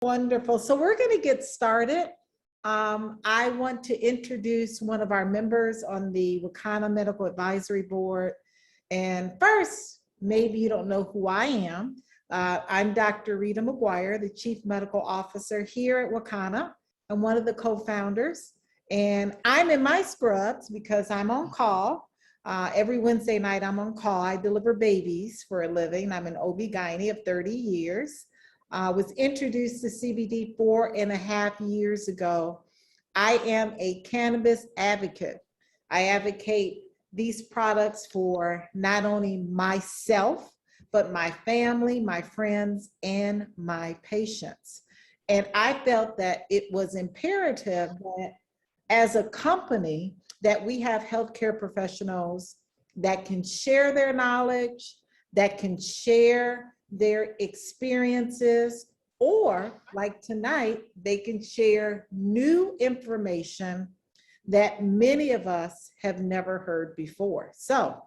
Wonderful. So we're going to get started. I want to introduce one of our members on the Wakana Medical Advisory Board. And first, maybe you don't know who I am. I'm Dr. Rita McGuire, the Chief Medical Officer here at Wakana. I'm one of the co-founders. And I'm in my scrubs because I'm on call. Every Wednesday night, I'm on call. I deliver babies for a living. I'm an OB-GYN of 30 years. Was introduced to CBD 4.5 years ago. I am a cannabis advocate. I advocate these products for not only myself, but my family, my friends, and my patients. And I felt that it was imperative that as a company that we have healthcare professionals that can share their knowledge, that can share their experiences, or like tonight, they can share new information that many of us have never heard before. So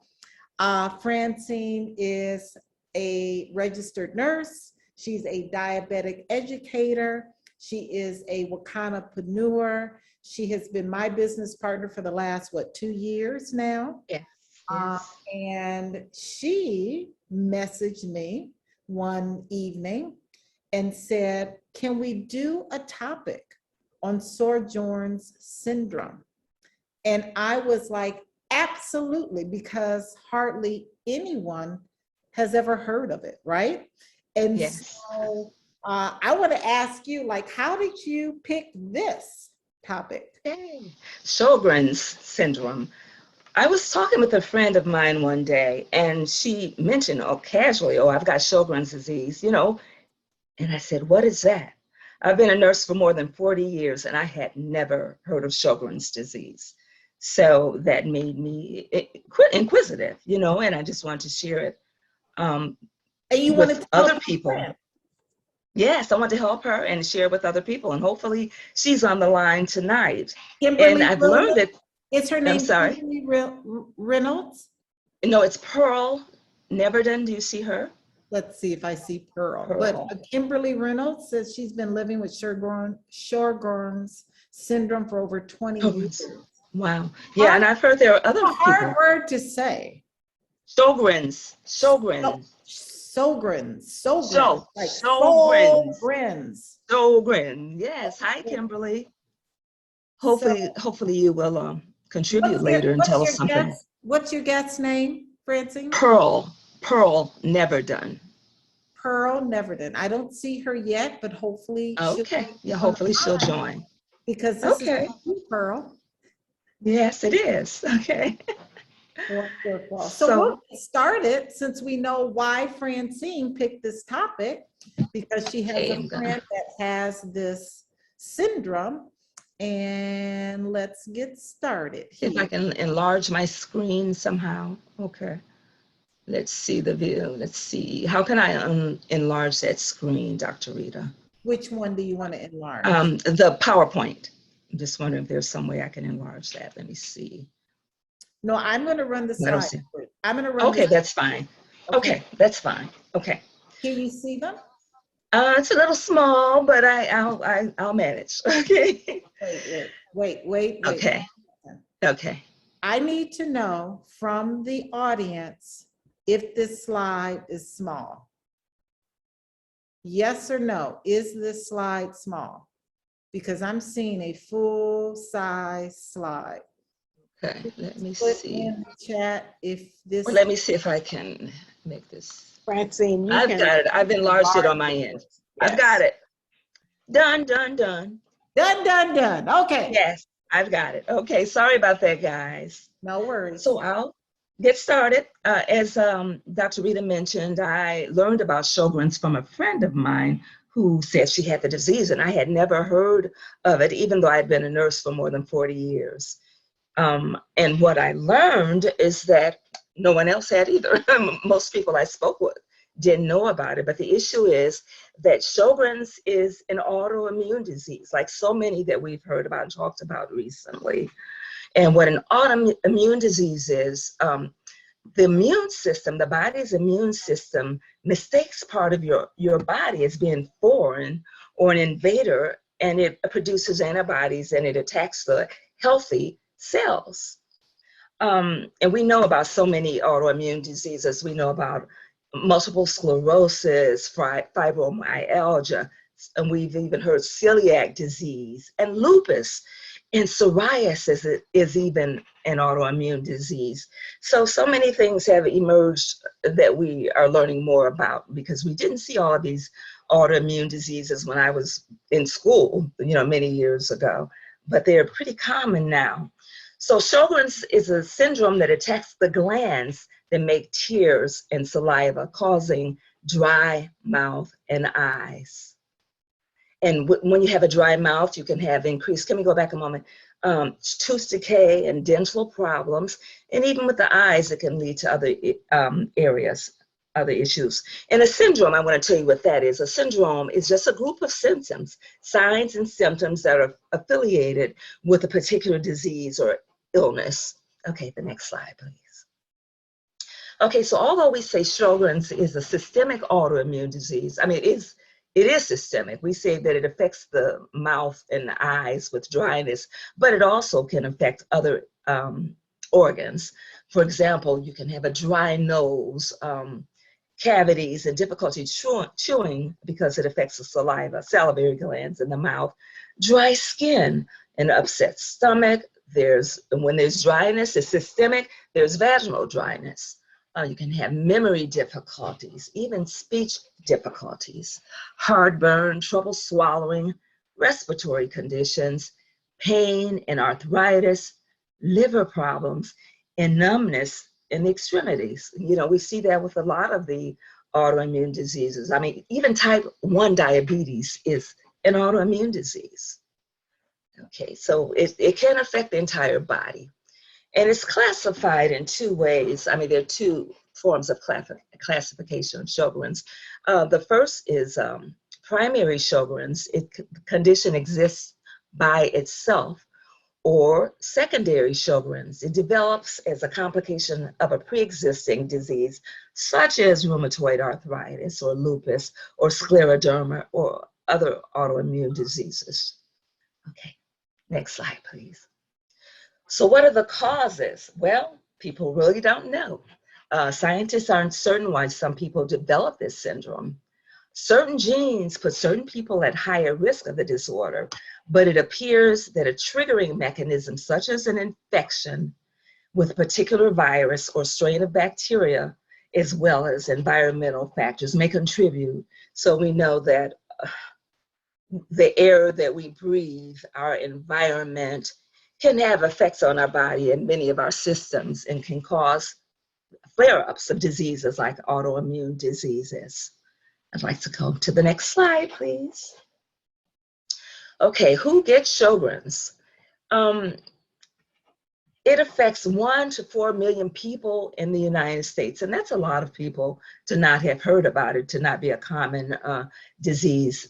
Francine is a registered nurse. She's a diabetic educator. She is a Wakanapreneur. She has been my business partner for the last, 2 years now? Yes. And she messaged me one evening and said, can we do a topic on Sjogren's syndrome? And I was like, absolutely, because hardly anyone has ever heard of it, right? And yes. So I want to ask you, like, how did you pick this topic? Okay. Sjogren's syndrome. I was talking with a friend of mine one day, and she mentioned, casually, I've got Sjogren's disease, And I said, what is that? I've been a nurse for more than 40 years, and I had never heard of Sjogren's disease. So that made me inquisitive, and I just wanted to share it And you with wanted to other people. Yes, I want to help her and share with other people, and hopefully she's on the line tonight. Kimberly and I've learned that. Is her name I'm sorry. Kimberly Reynolds? No, it's Pearl Neverdon. Do you see her? Let's see if I see Pearl. Pearl. But Kimberly Reynolds says she's been living with Sjogren's syndrome for over 20 years. Wow. Yeah, and I've heard there are other people. It's a hard word to say. Sjogren's. Sjogren's. Sjogren. Yes. Hi, Kimberly. Hopefully you will contribute later and tell us something. What's your guest's name, Francine? Pearl Neverdon. Pearl Neverdon. I don't see her yet, but hopefully. Okay. Hopefully she'll join. Because this is Pearl. Yes, it is. Okay. Wonderful. So we'll get started, since we know why Francine picked this topic, because she has a friend that has this syndrome. And let's get started. If I can enlarge my screen somehow. Okay. Let's see the view. Let's see. How can I enlarge that screen, Dr. Rita? Which one do you want to enlarge? The PowerPoint. I'm just wondering if there's some way I can enlarge that. Let me see. No, I'm going to run the slide. I'm going to run. Okay, that's fine. Okay, that's fine. Okay. Can you see them? It's a little small, but I'll manage. Okay. Wait. Okay. Okay. I need to know from the audience if this slide is small. Yes or no? Is this slide small? Because I'm seeing a full size slide. Okay. Let me see. In the chat if this. Well, let me see if I can make this. Francine, I've got it. I've enlarged it on my end. Yes. I've got it. Done. Done. Okay. Yes, I've got it. Okay, sorry about that, guys. No worries. So I'll get started. As Dr. Rita mentioned, I learned about Sjogren's from a friend of mine who said she had the disease, and I had never heard of it, even though I'd been a nurse for more than 40 years. And what I learned is that no one else had either. Most people I spoke with didn't know about it, but the issue is that Sjogren's is an autoimmune disease, like so many that we've heard about and talked about recently. And what an autoimmune disease is, the immune system, the body's immune system, mistakes part of your body as being foreign or an invader, and it produces antibodies and it attacks the healthy cells. And we know about so many autoimmune diseases. We know about multiple sclerosis, fibromyalgia, and we've even heard celiac disease and lupus. And psoriasis is even an autoimmune disease. So many things have emerged that we are learning more about, because we didn't see all of these autoimmune diseases when I was in school, many years ago, but they're pretty common now. So Sjogren's is a syndrome that attacks the glands that make tears and saliva, causing dry mouth and eyes. And when you have a dry mouth, you can have increased, can we go back a moment, tooth decay and dental problems. And even with the eyes, it can lead to other areas, other issues. And a syndrome, I want to tell you what that is. A syndrome is just a group of symptoms, signs and symptoms that are affiliated with a particular disease or illness. Okay, the next slide, please. Okay, so although we say Sjogren's is a systemic autoimmune disease, I mean, it is systemic. We say that it affects the mouth and the eyes with dryness, but it also can affect other organs. For example, you can have a dry nose, cavities, and difficulty chewing because it affects the saliva, salivary glands in the mouth, dry skin, and upset stomach. When there's dryness, it's systemic, there's vaginal dryness. You can have memory difficulties, even speech difficulties, heartburn, trouble swallowing, respiratory conditions, pain and arthritis, liver problems, and numbness in the extremities. We see that with a lot of the autoimmune diseases. I mean, even type 1 diabetes is an autoimmune disease. Okay, so it can affect the entire body. And it's classified in two ways. I mean, there are two forms of classification of Sjogren's. The first is primary Sjogren's. The condition exists by itself. Or secondary Sjogren's. It develops as a complication of a pre-existing disease, such as rheumatoid arthritis or lupus or scleroderma or other autoimmune diseases. Okay, next slide, please. So what are the causes? Well, people really don't know. Scientists aren't certain why some people develop this syndrome. Certain genes put certain people at higher risk of the disorder, but it appears that a triggering mechanism, such as an infection with a particular virus or strain of bacteria, as well as environmental factors, may contribute. So we know that the air that we breathe, our environment, can have effects on our body and many of our systems, and can cause flare-ups of diseases like autoimmune diseases. I'd like to go to the next slide, please. Okay, who gets Sjogren's? It affects 1 to 4 million people in the United States, and that's a lot of people to not have heard about it, to not be a common disease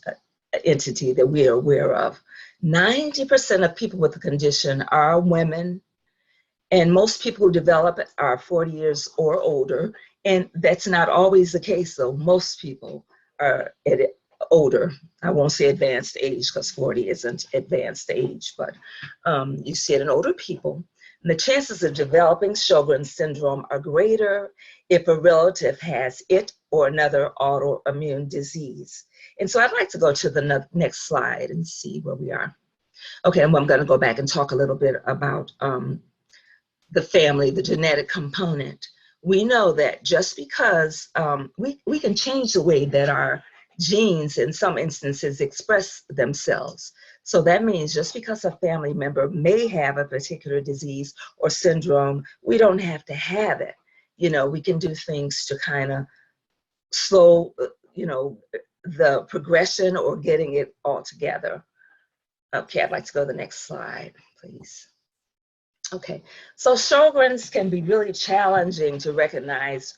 entity that we are aware of. 90% of people with the condition are women, and most people who develop it are 40 years or older, and that's not always the case, though. Most people are older. I won't say advanced age, because 40 isn't advanced age, but you see it in older people. And the chances of developing Sjogren's syndrome are greater if a relative has it or another autoimmune disease. And so I'd like to go to the next slide and see where we are. Okay, and I'm going to go back and talk a little bit about the family, the genetic component. We know that just because we can change the way that our genes in some instances express themselves. So that means just because a family member may have a particular disease or syndrome, we don't have to have it. We can do things to kind of slow, the progression or getting it all together. Okay, I'd like to go to the next slide, please. Okay, so Sjogren's can be really challenging to recognize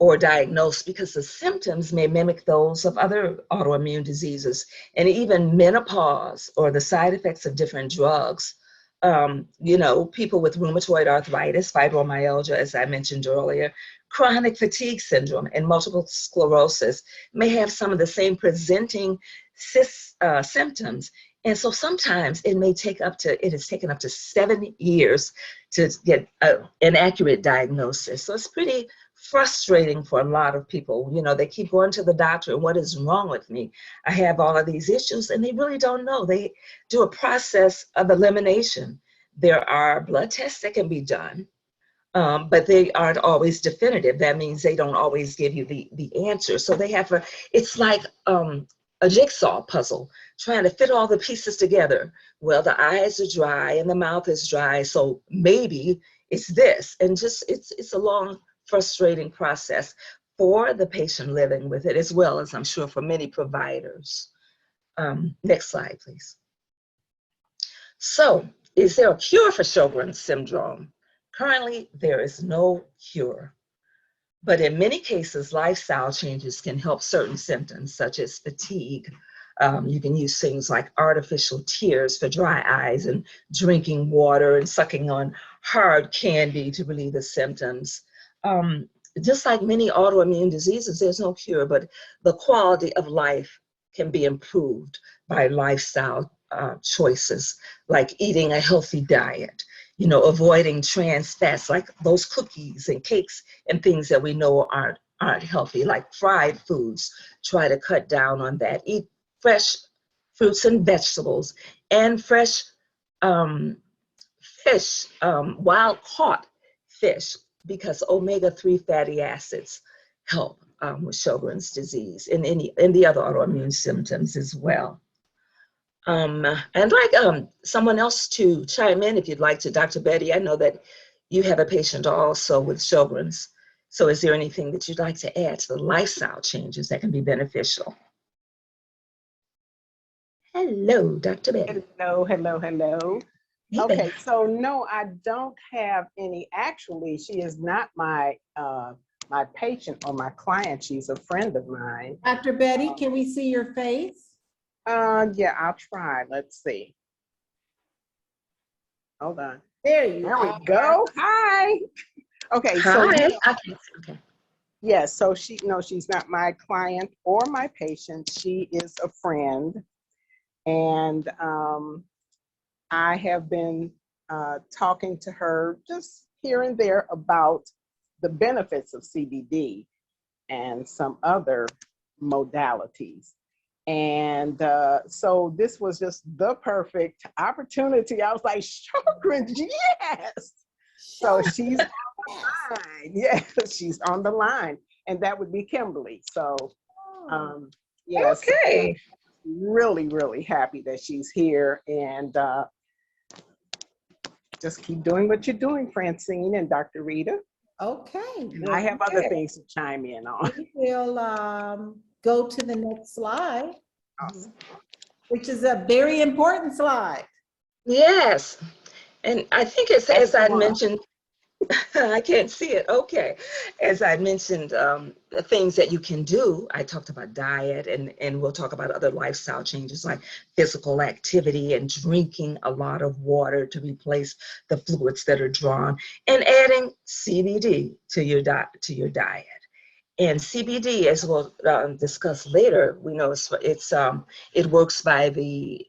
or diagnose because the symptoms may mimic those of other autoimmune diseases, and even menopause or the side effects of different drugs. People with rheumatoid arthritis, fibromyalgia, as I mentioned earlier, chronic fatigue syndrome, and multiple sclerosis may have some of the same presenting symptoms. And so sometimes it has taken up to 7 years to get an accurate diagnosis. So it's pretty frustrating for a lot of people. You know, they keep going to the doctor, and what is wrong with me? I have all of these issues, and they really don't know. They do a process of elimination. There are blood tests that can be done, but they aren't always definitive. That means they don't always give you the answer. So they have it's like a jigsaw puzzle, trying to fit all the pieces together. Well, the eyes are dry and the mouth is dry, so maybe it's this. And just it's a long, frustrating process for the patient living with it, as well as I'm sure for many providers. Next slide, please. So, is there a cure for Sjogren's syndrome? Currently, there is no cure. But in many cases, lifestyle changes can help certain symptoms, such as fatigue. You can use things like artificial tears for dry eyes, and drinking water and sucking on hard candy to relieve the symptoms. Just like many autoimmune diseases, there's no cure, but the quality of life can be improved by lifestyle choices, like eating a healthy diet, you know, avoiding trans fats like those cookies and cakes and things that we know aren't healthy, like fried foods. Try to cut down on that. Eat fresh fruits and vegetables, and fresh fish, wild caught fish, because omega-3 fatty acids help with Sjogren's disease and the other autoimmune symptoms as well. I'd like someone else to chime in if you'd like to. Dr. Betty, I know that you have a patient also with Sjogren's. So is there anything that you'd like to add to the lifestyle changes that can be beneficial? Hello, Dr. Betty. Hello, hello, hello. Hey, Okay, babe. so no, I don't have any. Actually, she is not my my patient or my client. She's a friend of mine. Dr. Betty, can we see your face? Yeah, I'll try. Let's see. Hold on. There you There are. we go. Hi. Okay, so Hi. Okay. yes, so she's not my client or my patient. She is a friend, and I have been talking to her just here and there about the benefits of CBD and some other modalities. And so this was just the perfect opportunity. I was like, Sjogren, yes. So she's on the line. Yes, she's on the line. And that would be Kimberly. So yes, Okay. really, really happy that she's here. And just keep doing what you're doing, Francine and Dr. Rita. Okay. And I have other things to chime in on. We will go to the next slide, Awesome. which is a very important slide. Yes. And I think it's, as I Excellent. mentioned, I can't see it. Okay. As I mentioned, the things that you can do, I talked about diet, and we'll talk about other lifestyle changes like physical activity and drinking a lot of water to replace the fluids that are drawn, and adding CBD to your diet. And CBD, as we'll discuss later, we know it works by the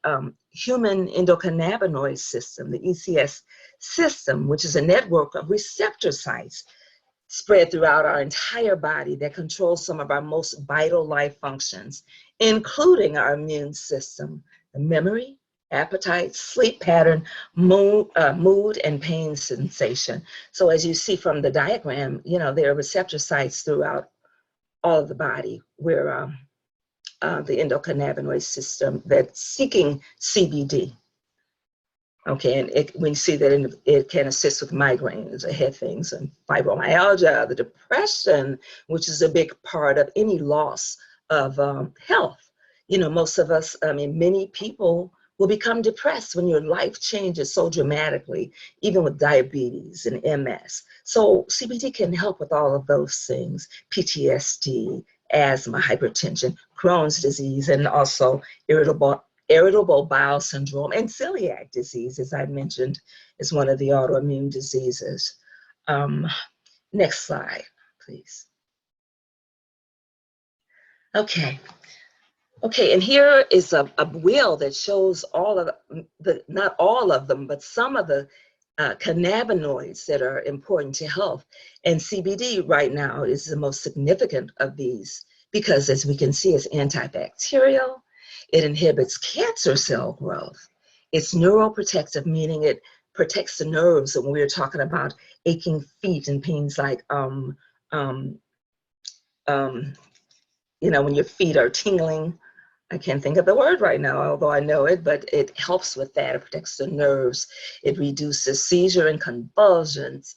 human endocannabinoid system, the ECS system, which is a network of receptor sites spread throughout our entire body that controls some of our most vital life functions, including our immune system, the memory, appetite, sleep pattern, mood, and pain sensation. So as you see from the diagram, you know, there are receptor sites throughout all of the body where the endocannabinoid system that's seeking CBD. Okay, and we see that it can assist with migraines, head things, and fibromyalgia, the depression, which is a big part of any loss of health. You know, most of us, I mean, many people will become depressed when your life changes so dramatically, even with diabetes and MS. So CBD can help with all of those things: PTSD, asthma, hypertension, Crohn's disease, and also irritable bowel syndrome, and celiac disease, as I mentioned, is one of the autoimmune diseases. Next slide, please. Okay. Okay, and here is a wheel that shows all of not all of them, but some of the cannabinoids that are important to health. And CBD right now is the most significant of these because, as we can see, it's antibacterial. It inhibits cancer cell growth. It's neuroprotective, meaning it protects the nerves. And when we were talking about aching feet and pains like, um, when your feet are tingling, I can't think of the word right now, although I know it, but it helps with that. It protects the nerves. It reduces seizure and convulsions,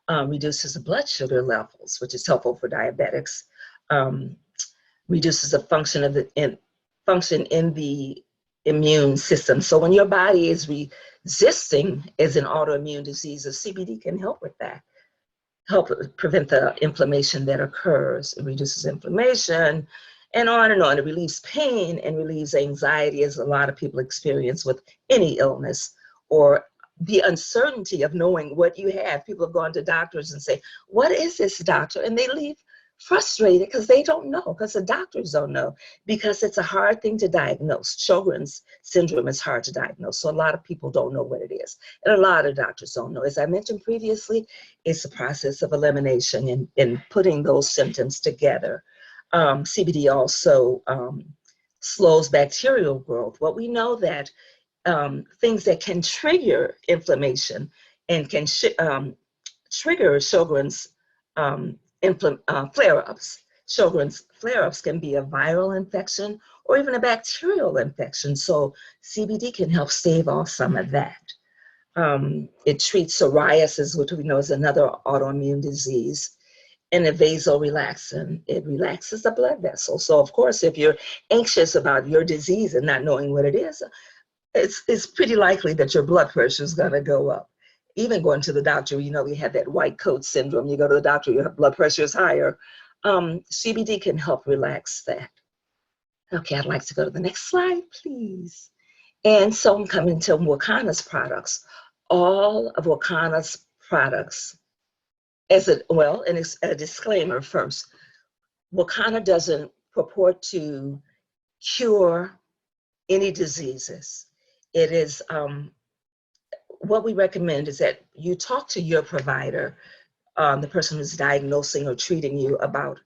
reduces the blood sugar levels, which is helpful for diabetics, um, reduces the function in the immune system. So when your body is resisting as an autoimmune disease, CBD can help with that, help prevent the inflammation that occurs. It reduces inflammation, and on and on. It relieves pain and relieves anxiety, as a lot of people experience with any illness, or the uncertainty of knowing what you have. People have gone to doctors and say, "What is this, doctor?" And they leave frustrated because they don't know, because the doctors don't know, because it's a hard thing to diagnose. Sjogren's syndrome is hard to diagnose, so a lot of people don't know what it is, and a lot of doctors don't know. As I mentioned previously, it's a process of elimination and putting those symptoms together. CBD also slows bacterial growth. Well, we know that things that can trigger inflammation and can trigger Sjogren's flare-ups. Sjogren's flare-ups can be a viral infection or even a bacterial infection. So CBD can help stave off some of that. It treats psoriasis, which we know is another autoimmune disease, and a vasorelaxant. It relaxes the blood vessel. So of course, if you're anxious about your disease and not knowing what it is, it's pretty likely that your blood pressure is going to go up. Even going to the doctor, we have that white coat syndrome. You go to the doctor, your blood pressure is higher. CBD can help relax that. Okay, I'd like to go to the next slide, please. And so I'm coming to Wakana's products. All of Wakana's products, and it's a disclaimer first. Wakana doesn't purport to cure any diseases. It is, what we recommend is that you talk to your provider, the person who's diagnosing or treating you, about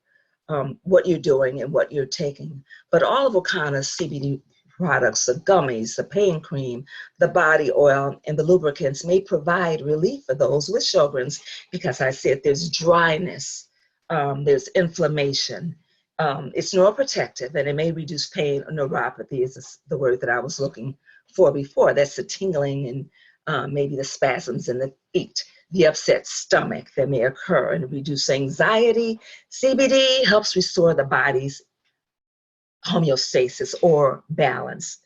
what you're doing and what you're taking. But all of Wakana's CBD products, the gummies, the pain cream, the body oil, and the lubricants may provide relief for those with Sjogren's, because I said there's dryness, there's inflammation. It's neuroprotective, and it may reduce pain. Neuropathy is the word that I was looking for before. That's the tingling and maybe the spasms in the feet, the upset stomach that may occur, and reduce anxiety. CBD helps restore the body's homeostasis or balance,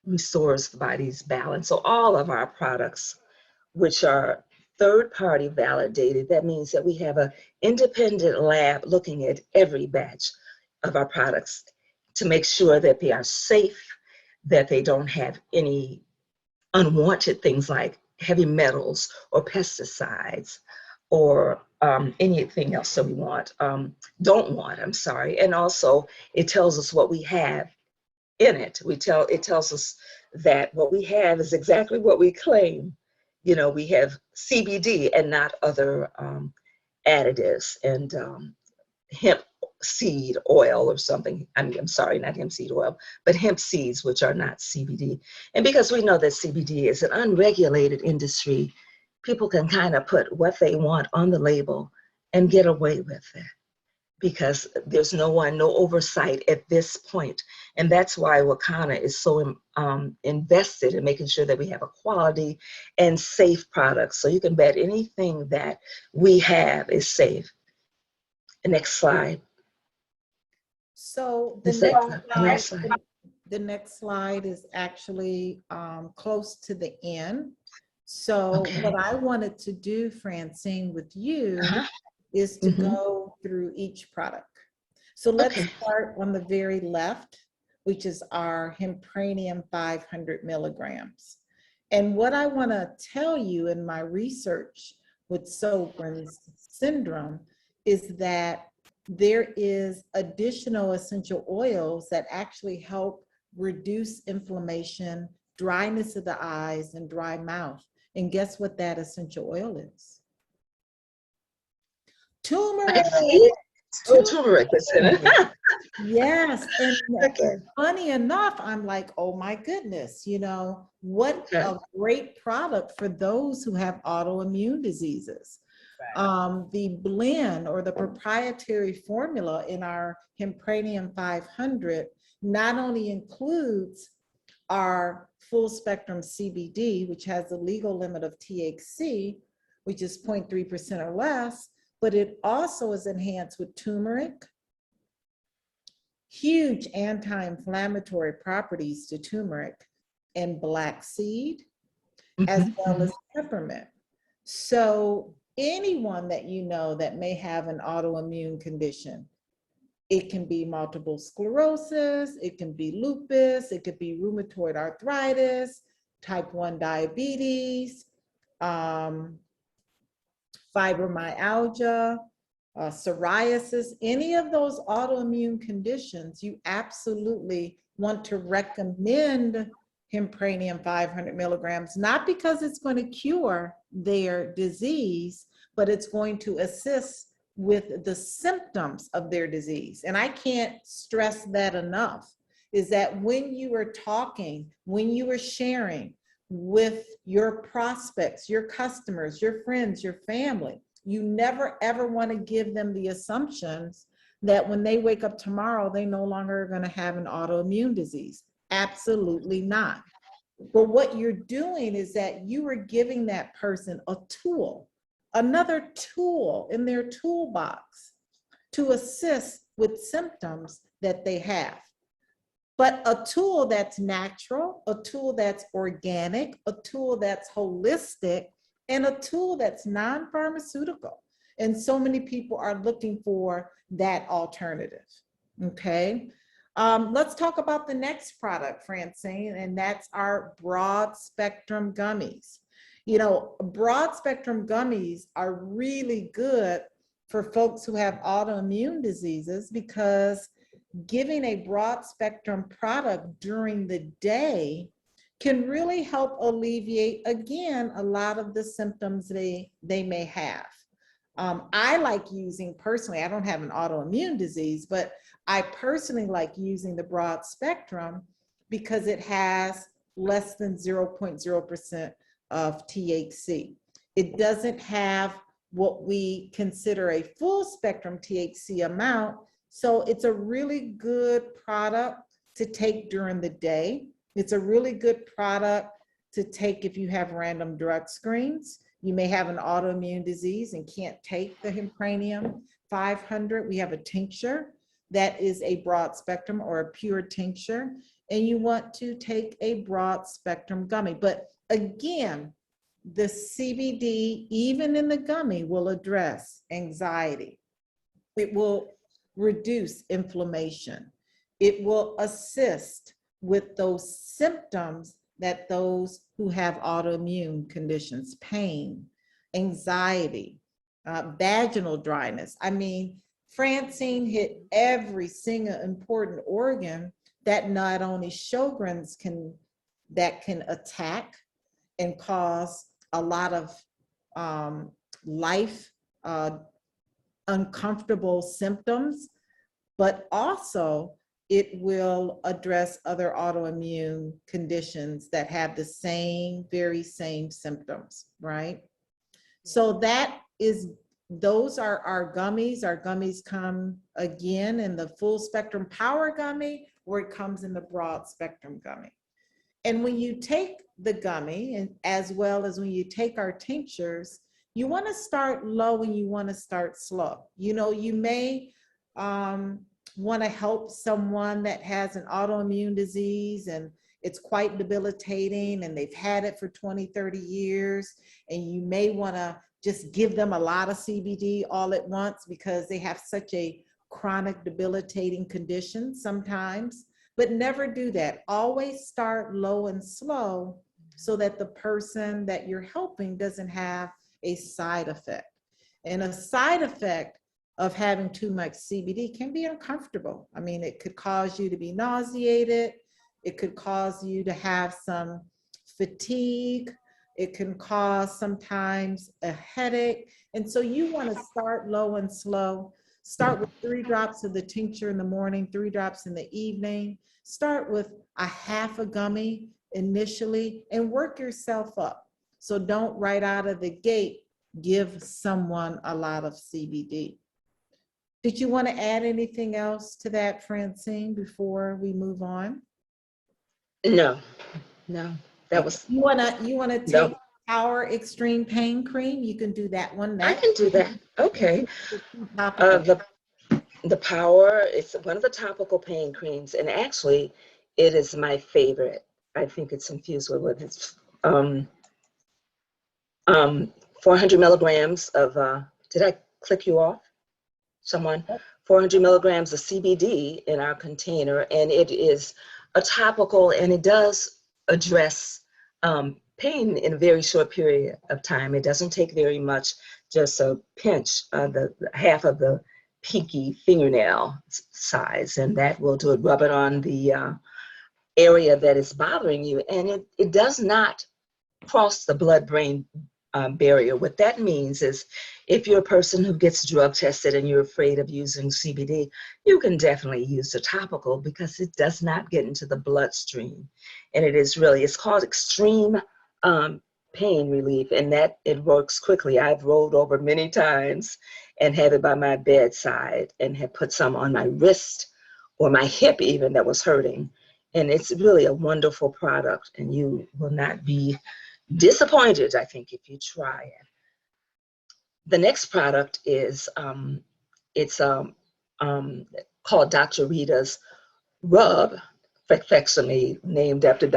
restores the body's balance. So all of our products, which are third-party validated, that means that we have an independent lab looking at every batch of our products to make sure that they are safe, that they don't have any unwanted things like heavy metals or pesticides or anything else that we don't want, I'm sorry. And also it tells us what we have in it. It tells us that what we have is exactly what we claim. We have CBD and not other additives, and hemp seed oil or something. I'm sorry, not hemp seed oil, but hemp seeds, which are not CBD. And because we know that CBD is an unregulated industry, people can kind of put what they want on the label and get away with it, because there's no oversight at this point. And that's why Wakana is so invested in making sure that we have a quality and safe product. So you can bet anything that we have is safe. Next slide. So the next slide is actually close to the end. So Okay. what I wanted to do, Francine, with you is to go through each product. So let's start on the very left, which is our Hempranium 500 milligrams. And what I want to tell you in my research with Sjogren's syndrome is that there is additional essential oils that actually help reduce inflammation, dryness of the eyes, and dry mouth. And guess what that essential oil is? Turmeric. Oh, turmeric is in it. Yes, and Okay. funny enough, I'm like, oh my goodness, what Okay. a great product for those who have autoimmune diseases. The blend or the proprietary formula in our Hempranium 500 not only includes our full spectrum CBD, which has a legal limit of THC, which is 0.3% or less, but it also is enhanced with turmeric, huge anti-inflammatory properties to turmeric, and black seed, as well as peppermint. So anyone that you know that may have an autoimmune condition, it can be multiple sclerosis, it can be lupus, it could be rheumatoid arthritis, type 1 diabetes, fibromyalgia, psoriasis, any of those autoimmune conditions, you absolutely want to recommend Hempranium 500 milligrams, not because it's going to cure their disease, but it's going to assist with the symptoms of their disease. And I can't stress that enough, is that when you are talking, when you are sharing with your prospects, your customers, your friends, your family, you never ever want to give them the assumptions that when they wake up tomorrow, they no longer are going to have an autoimmune disease. Absolutely not. But what you're doing is that you are giving that person a tool, another tool in their toolbox to assist with symptoms that they have. But a tool that's natural, a tool that's organic, a tool that's holistic, and a tool that's non-pharmaceutical. And so many people are looking for that alternative, okay? Let's talk about the next product, Francine, and that's our broad spectrum gummies. Broad spectrum gummies are really good for folks who have autoimmune diseases, because giving a broad spectrum product during the day can really help alleviate, again, a lot of the symptoms they may have. I like using, personally, I don't have an autoimmune disease, but I personally like using the broad spectrum because it has less than 0.0% of THC. It doesn't have what we consider a full spectrum THC amount. So it's a really good product to take during the day. It's a really good product to take if you have random drug screens. You may have an autoimmune disease and can't take the Hempranium 500. We have a tincture that is a broad spectrum or a pure tincture, and you want to take a broad spectrum gummy. But again, the CBD, even in the gummy, will address anxiety. It will reduce inflammation. It will assist with those symptoms that those who have autoimmune conditions, pain, anxiety, vaginal dryness. I mean, Francine hit every single important organ that not only Sjogren's can attack and cause a lot of life uncomfortable symptoms, but also it will address other autoimmune conditions that have the very same symptoms, right? So those are our gummies. Our gummies come again in the full spectrum power gummy, or it comes in the broad spectrum gummy. And when you take the gummy, and as well as when you take our tinctures, you want to start low and you want to start slow. You may want to help someone that has an autoimmune disease and it's quite debilitating and they've had it for 20, 30 years. And you may want to just give them a lot of CBD all at once because they have such a chronic debilitating condition sometimes. But never do that. Always start low and slow so that the person that you're helping doesn't have a side effect. And a side effect of having too much CBD can be uncomfortable. I mean, it could cause you to be nauseated. It could cause you to have some fatigue. It can cause sometimes a headache. And so you want to start low and slow. Start with 3 drops of the tincture in the morning, 3 drops in the evening. Start with a half a gummy initially and work yourself up. So don't right out of the gate give someone a lot of CBD. Did you want to add anything else to that, Francine, before we move on? No, no, that was, You wanna no, take Power Extreme Pain Cream? You can do that one. I can do that. Okay. Topical. The Power, it's one of the topical pain creams, and actually it is my favorite. I think it's infused with it's 400 milligrams of, did I click you off? Someone, 400 milligrams of CBD in our container, and it is a topical, and it does address pain in a very short period of time. It doesn't take very much, just a pinch, the half of the pinky fingernail size, and that will do it. Rub it on the area that is bothering you, and it does not cross the blood-brain barrier. What that means is if you're a person who gets drug tested and you're afraid of using CBD, you can definitely use the topical because it does not get into the bloodstream. And it is really, it's called extreme pain relief, and that it works quickly. I've rolled over many times and have it by my bedside and have put some on my wrist or my hip even that was hurting. And it's really a wonderful product, and you will not be disappointed, I think, if you try it. The next product is it's called Dr. Rita's Rub Fexame, named after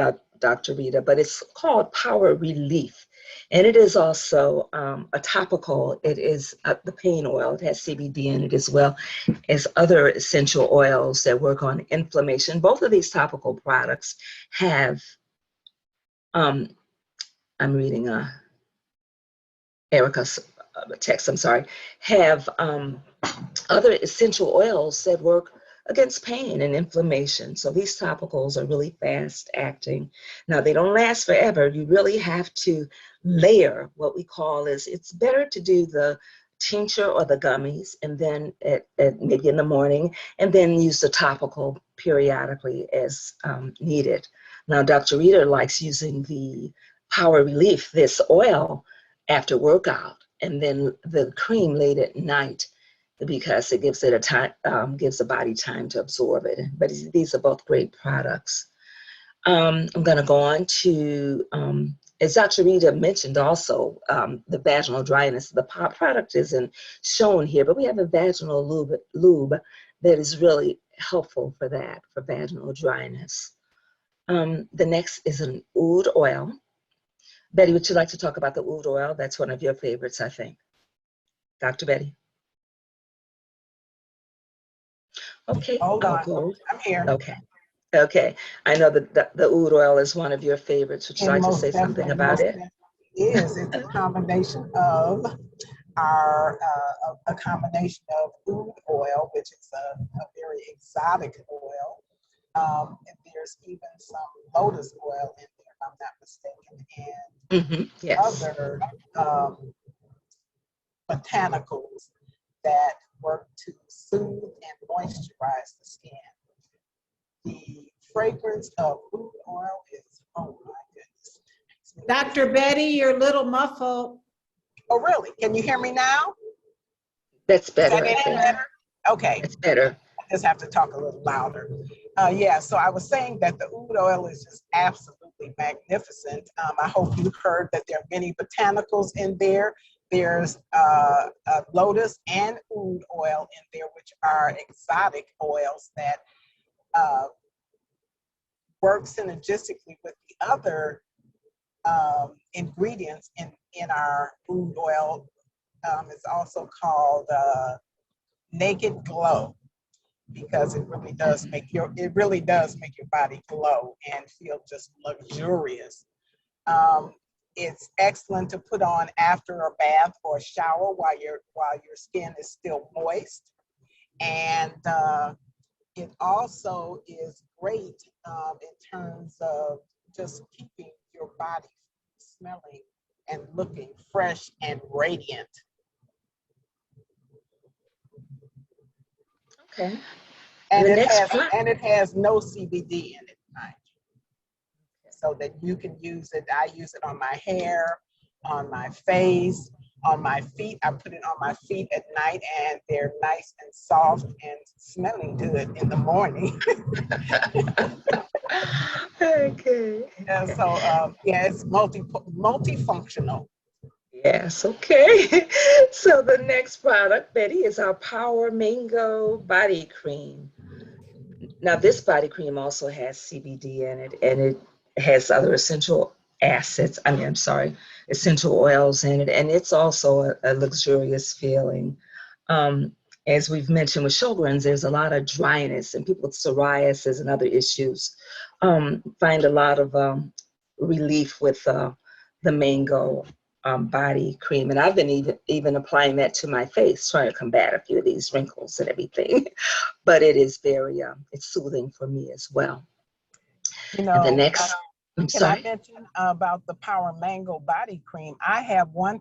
Dr. Rita, but it's called Power Relief, and it is also a topical. It is the pain oil. It has CBD in it as well as other essential oils that work on inflammation. Both of these topical products have I'm reading Erica's text, I'm sorry, have other essential oils that work against pain and inflammation. So these topicals are really fast acting. Now, they don't last forever. You really have to layer. What we call is, it's better to do the tincture or the gummies, and then at maybe in the morning, and then use the topical periodically as needed. Now, Dr. Rita likes using the Power Relief, this oil, after workout, and then the cream late at night, because it gives it a time, gives the body time to absorb it. But these are both great products. I'm going to go on to, as Dr. Rita mentioned also, the vaginal dryness. The product isn't shown here, but we have a vaginal lube that is really helpful for that, for vaginal dryness. The next is an oud oil. Betty, would you like to talk about the oud oil? That's one of your favorites, I think. Dr. Betty? Okay, Hold I'll on, go. I'm here. Okay, okay. I know that the oud oil is one of your favorites. Would you like to say something about it? Is it's a combination of our a combination of oud oil, which is a very exotic oil. And there's even some lotus oil in there, if I'm not mistaken, and Yes. other botanicals that work to soothe and moisturize the skin. The fragrance of oud oil is, oh my goodness. Dr. Betty, you're a little muffled. Oh, really? Can you hear me now? That's Is better, that I any think. better? Okay. It's better. I just have to talk a little louder. Yeah, so I was saying that the oud oil is just absolutely magnificent. I hope you heard that there are many botanicals in there. There's lotus and oud oil in there, which are exotic oils that work synergistically with the other ingredients in our oud oil. It's also called Naked Glow, because it really does make your body glow and feel just luxurious. It's excellent to put on after a bath or a shower while your skin is still moist. And it also is great in terms of just keeping your body smelling and looking fresh and radiant. Okay. And The it next has part. and it has no CBD in it, mind you. So that you can use it. I use it on my hair, on my face, on my feet. I put it on my feet at night, and they're nice and soft and smelling good in the morning. Okay. And so, yeah, it's multifunctional. Yes, okay. So the next product, Betty, is our Power Mango Body Cream. Now, this body cream also has CBD in it, and it has other essential acids. I'm sorry, essential oils in it, and it's also a luxurious feeling. Um, as we've mentioned with Sjogren's, there's a lot of dryness, and people with psoriasis and other issues find a lot of relief with the mango body cream. And I've been even applying that to my face, trying to combat a few of these wrinkles and everything. But it is very, it's soothing for me as well. You And the know, next, I'm can I sorry. mention about the Power Mango body cream? I have one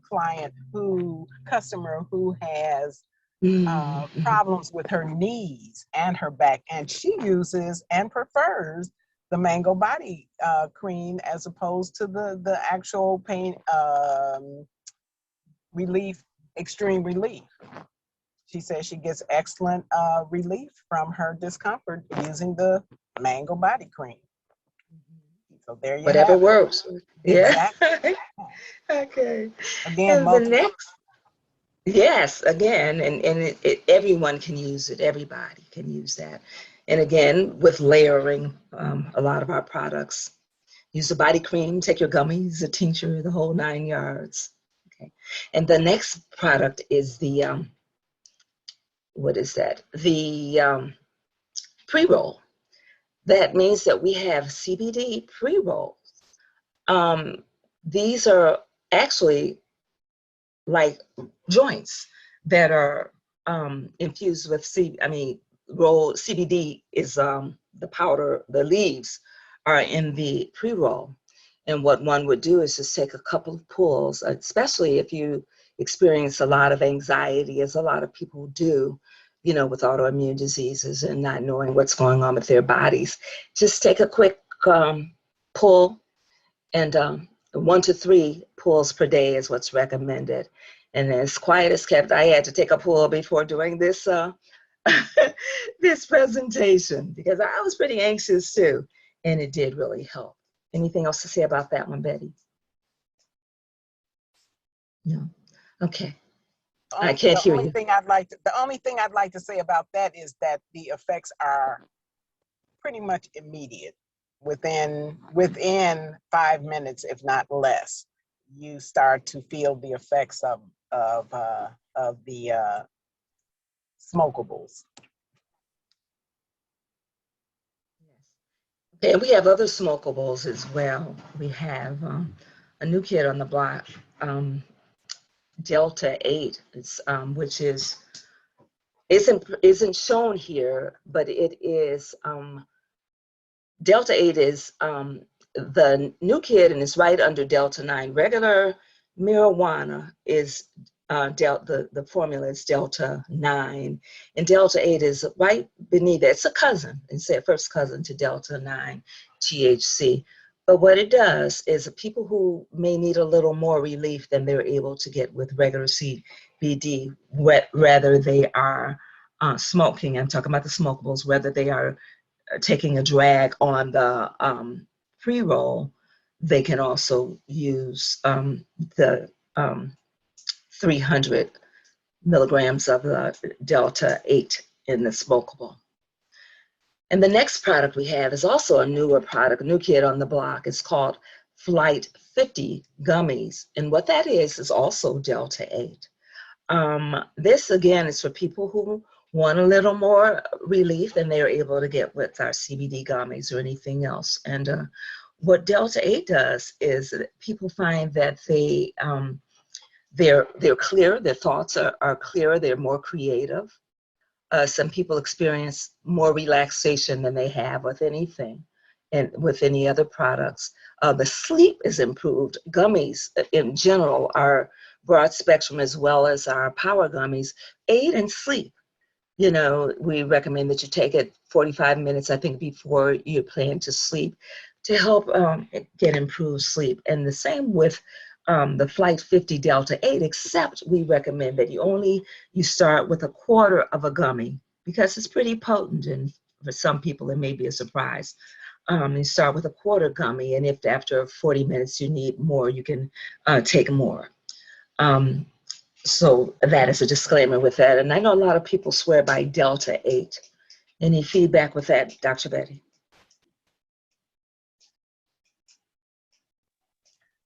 customer who has Mhm. problems with her knees and her back, and she uses and prefers the mango body cream as opposed to the actual pain relief, extreme relief. She says she gets excellent relief from her discomfort using the mango body cream. So there you Whatever have it. works. Yeah. Exactly. Okay. Again, And the multiple. next, yes, again, and everyone can use it. Everybody can use that. And again, with layering a lot of our products, use the body cream, take your gummies, a tincture, the whole 9 yards. Okay. And the next product is the, what is that? The pre-roll. That means that we have CBD pre-rolls. These are actually like joints that are infused with CBD is the powder, the leaves are in the pre-roll. And what one would do is just take a couple of pulls, especially if you experience a lot of anxiety, as a lot of people do, with autoimmune diseases and not knowing what's going on with their bodies. Just take a quick pull, and 1 to 3 pulls per day is what's recommended. And as quiet as kept, I had to take a pull before doing this this presentation because I was pretty anxious too, and it did really help. Anything else to say about that one, Betty? No. Okay. I can't hear you. The only thing I'd like to say about that is that the effects are pretty much immediate. Within 5 minutes, if not less, you start to feel the effects of the smokables. Okay, and we have other smokables as well. We have a new kid on the block, Delta 8, which isn't shown here, but it is Delta 8 is the new kid, and it's right under Delta 9. Regular marijuana is the formula is Delta 9, and Delta 8 is right beneath it. It's a cousin, it's a first cousin to Delta 9 THC. But what it does is people who may need a little more relief than they're able to get with regular CBD, whether they are smoking, I'm talking about the smokables, whether they are taking a drag on the pre-roll, they can also use the 300 milligrams of the Delta 8 in the smokable. And the next product we have is also a newer product, a new kid on the block. It's called Flight 50 Gummies. And what that is also Delta 8. This, again, is for people who want a little more relief than they're able to get with our CBD gummies or anything else. And what Delta 8 does is that people find that they're clear, their thoughts are clearer, they're more creative. Some people experience more relaxation than they have with anything and with any other products. The sleep is improved. Gummies in general are broad spectrum, as well as our power gummies aid in sleep. You know, we recommend that you take it 45 minutes, I think, before you plan to sleep to help get improved sleep. And the same with the Flight 50 Delta 8, except we recommend that you start with a quarter of a gummy because it's pretty potent, and for some people it may be a surprise. You start with a quarter gummy, and if after 40 minutes you need more, you can take more. Um, so that is a disclaimer with that. And I know a lot of people swear by Delta 8. Any feedback with that, Dr. Betty?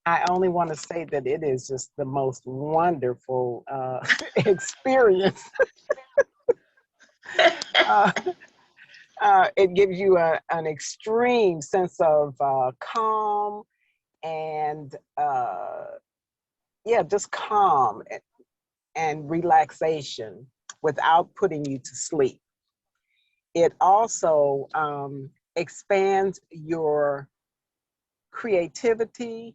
I only want to say that it is just the most wonderful experience. uh, it gives you an extreme sense of calm and yeah, just calm and relaxation without putting you to sleep. It also expands your creativity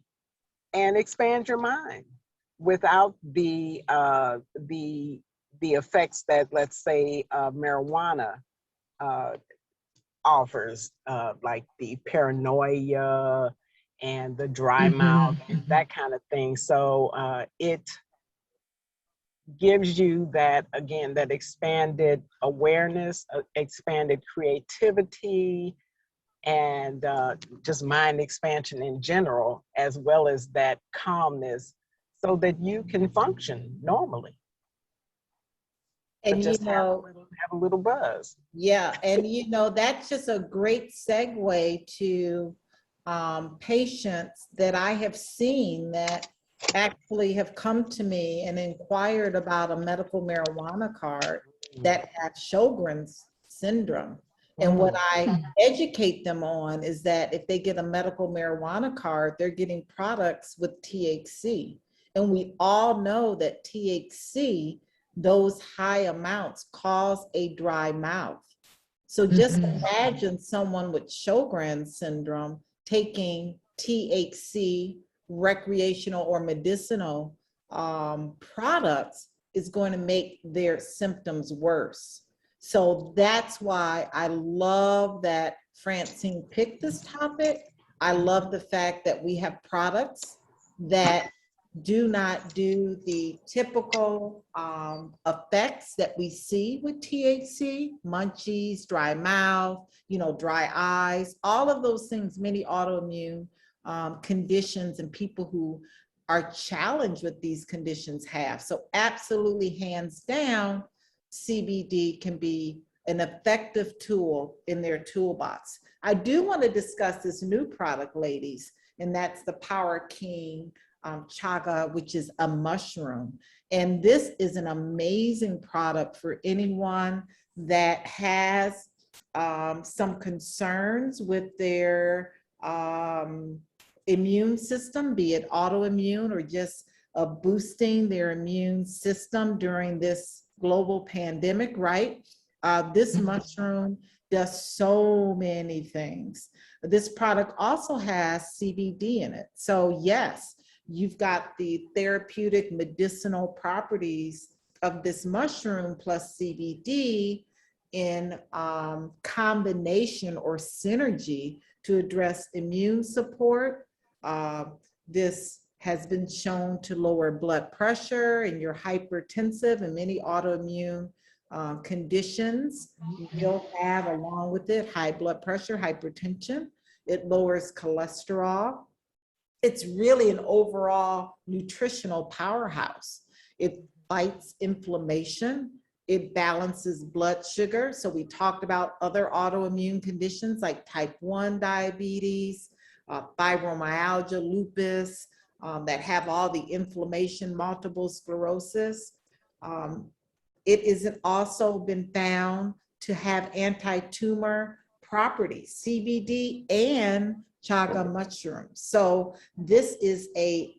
and expands your mind without the effects that, let's say, marijuana offers, like the paranoia and the dry mouth and that kind of thing. So it gives you that, again, that expanded awareness, expanded creativity, and just mind expansion in general, as well as that calmness so that you can function normally. And just have a little buzz. Yeah, and that's just a great segue to patients that I have seen that actually have come to me and inquired about a medical marijuana card that have Sjogren's syndrome. And what I educate them on is that if they get a medical marijuana card, they're getting products with THC. And we all know that THC, those high amounts, cause a dry mouth. So just imagine someone with Sjogren's syndrome taking THC, recreational or medicinal products, is going to make their symptoms worse. So that's why I love that Francine picked this topic. I love the fact that we have products that do not do the typical effects that we see with THC, munchies, dry mouth, dry eyes, all of those things, many autoimmune conditions and people who are challenged with these conditions have. So absolutely, hands down, CBD can be an effective tool in their toolbox. I do want to discuss this new product, ladies, and that's the Power King chaga, which is a mushroom. And this is an amazing product for anyone that has some concerns with their immune system, be it autoimmune or just boosting their immune system during this global pandemic, right? This mushroom does so many things. This product also has CBD in it. So yes, you've got the therapeutic medicinal properties of this mushroom plus CBD in combination or synergy to address immune support. This has been shown to lower blood pressure, and you're hypertensive, and many autoimmune conditions will have, along with it, high blood pressure, hypertension. It lowers cholesterol. It's really an overall nutritional powerhouse. It fights inflammation. It balances blood sugar. So we talked about other autoimmune conditions like type 1 diabetes, fibromyalgia, lupus, that have all the inflammation, multiple sclerosis. It has also been found to have anti-tumor properties. CBD and chaga mushrooms. So this is a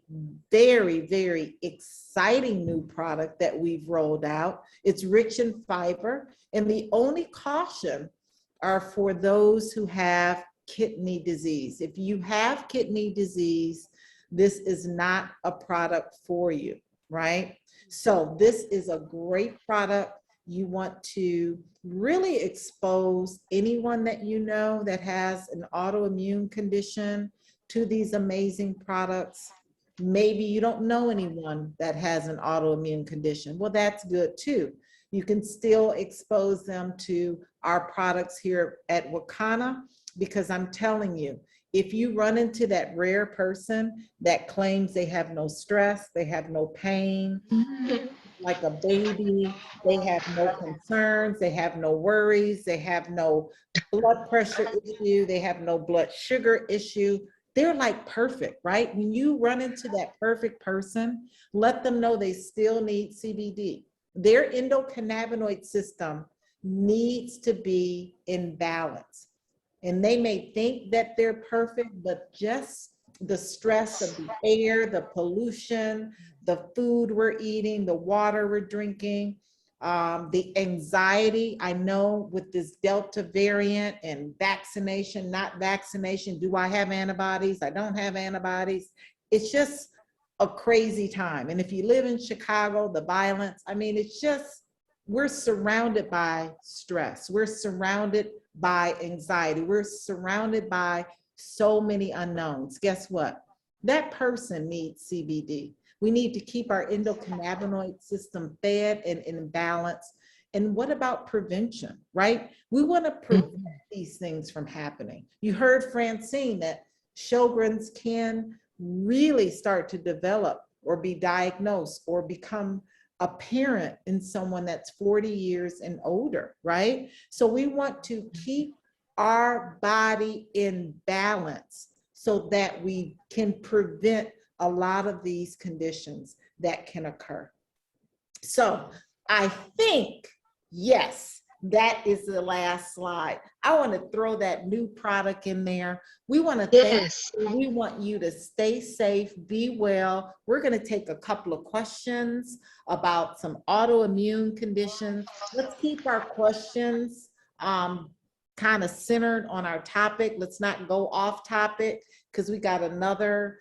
very, very exciting new product that we've rolled out. It's rich in fiber, and the only caution are for those who have kidney disease. If you have kidney disease, this is not a product for you, right? So this is a great product. You want to really expose anyone that you know that has an autoimmune condition to these amazing products. Maybe you don't know anyone that has an autoimmune condition. Well, that's good too. You can still expose them to our products here at Wakana, because I'm telling you, if you run into that rare person that claims they have no stress, they have no pain, like a baby, they have no concerns, they have no worries, they have no blood pressure issue, they have no blood sugar issue, they're like perfect, right? When you run into that perfect person, let them know they still need CBD. Their endocannabinoid system needs to be in balance. And they may think that they're perfect, but just the stress of the air, the pollution, the food we're eating, the water we're drinking, the anxiety. I know with this Delta variant and vaccination, not vaccination, do I have antibodies? I don't have antibodies. It's just a crazy time. And if you live in Chicago, the violence, I mean, it's just, we're surrounded by stress. We're surrounded by anxiety. We're surrounded by so many unknowns. Guess what? That person needs CBD. We need to keep our endocannabinoid system fed and in balance. And what about prevention, right? We want to prevent these things from happening. You heard Francine that Sjogren's can really start to develop or be diagnosed or become apparent in someone that's 40 years and older, right? So we want to keep our body in balance so that we can prevent a lot of these conditions that can occur. So I think, yes, that is the last slide. I want to throw that new product in there. We want to thank you. We want you to stay safe, be well. We're going to take a couple of questions about some autoimmune conditions. Let's keep our questions kind of centered on our topic. Let's not go off topic, because we got another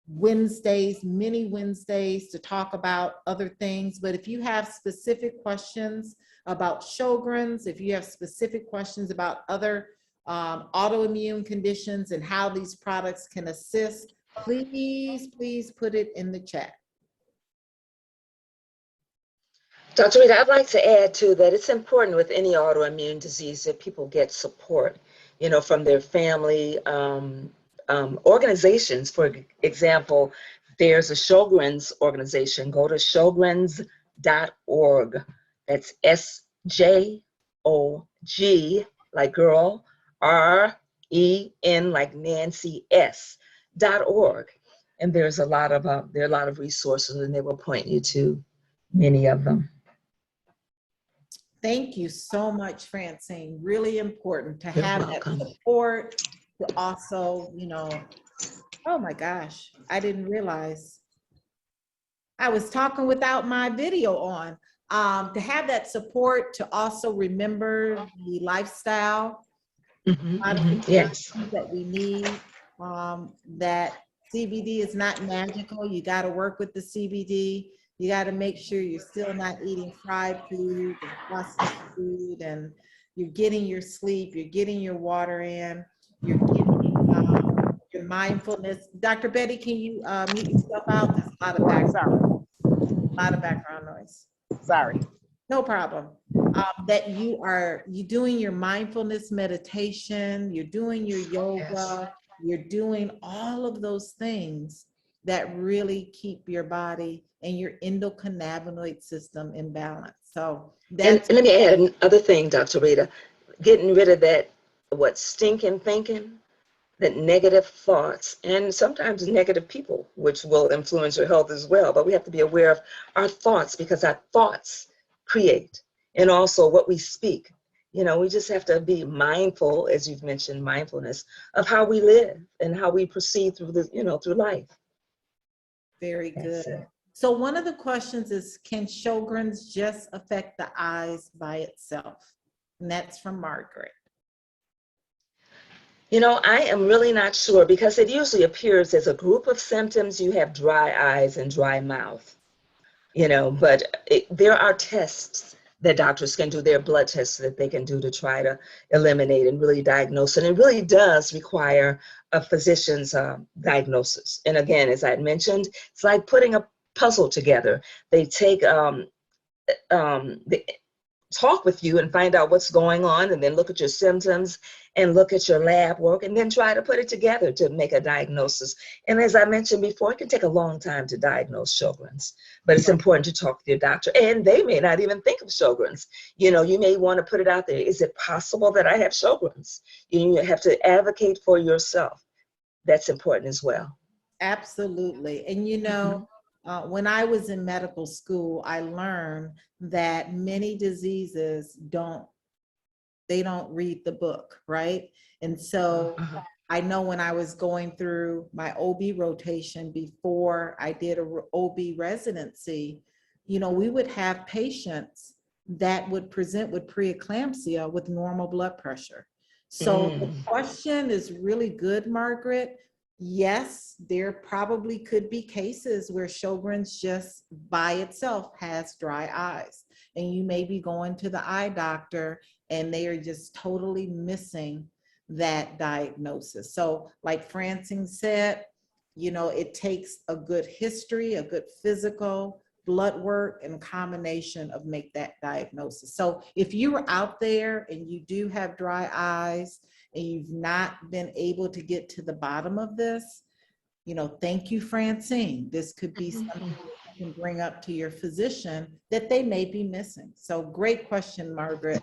Wednesdays, many Wednesdays to talk about other things. But if you have specific questions about Sjogren's, if you have specific questions about other autoimmune conditions and how these products can assist, please, please put it in the chat. Dr. Rita, I'd like to add too that it's important with any autoimmune disease that people get support, you know, from their family, organizations. For example, there's a Sjogren's organization. Go to sjogrens.org. That's SJOG, like girl, REN, like Nancy, S.org. And there's a lot of there are a lot of resources, and they will point you to many of them. Thank you so much, Francine. Really important to have that support, to also, you know, oh my gosh, I didn't realize I was talking without my video on. To have that support, to also remember the lifestyle Yes. that we need, that CBD is not magical. You got to work with the CBD. You got to make sure you're still not eating fried food and processed food, and you're getting your sleep, you're getting your water in, you're getting your mindfulness. Dr. Betty, can you mute yourself out? There's a lot of background noise. Sorry. No problem. That you're doing your mindfulness meditation, you're doing your yoga, you're doing all of those things that really keep your body and your endocannabinoid system in balance. So that's— and let me add another thing, Dr. Rita, getting rid of that, stinking thinking, that negative thoughts, and sometimes negative people, which will influence your health as well. But we have to be aware of our thoughts, because our thoughts create, and also what we speak. You know, we just have to be mindful, as you've mentioned, mindfulness of how we live and how we proceed through the, you know, through life. Very That's good. it. So one of the questions is, can Sjogren's just affect the eyes by itself? And that's from Margaret. You know, I am really not sure because it usually appears as a group of symptoms. You have dry eyes and dry mouth, you know, but there are tests that doctors can do. There are blood tests that they can do to try to eliminate and really diagnose. And it really does require a physician's diagnosis. And again, as I had mentioned, it's like putting a puzzle together. They take the talk with you and find out what's going on, and then look at your symptoms and look at your lab work, and then try to put it together to make a diagnosis. And as I mentioned before, it can take a long time to diagnose Sjogren's, but it's important to talk to your doctor, and they may not even think of Sjogren's. You know, you may want to put it out there. Is it possible that I have Sjogren's? You have to advocate for yourself. That's important as well. Absolutely. And you know, when I was in medical school, I learned that many diseases don't read the book, right? And so I know when I was going through my OB rotation before I did a OB residency, you know, we would have patients that would present with preeclampsia with normal blood pressure. So the question is really good, Margaret. Yes, there probably could be cases where Sjogren's just by itself has dry eyes, and you may be going to the eye doctor and they are just totally missing that diagnosis. So like Francine said, you know, it takes a good history, a good physical, blood work, and combination of make that diagnosis. So if you are out there and you do have dry eyes and you've not been able to get to the bottom of this, you know, thank you, Francine. This could be something you can bring up to your physician that they may be missing. So great question, Margaret.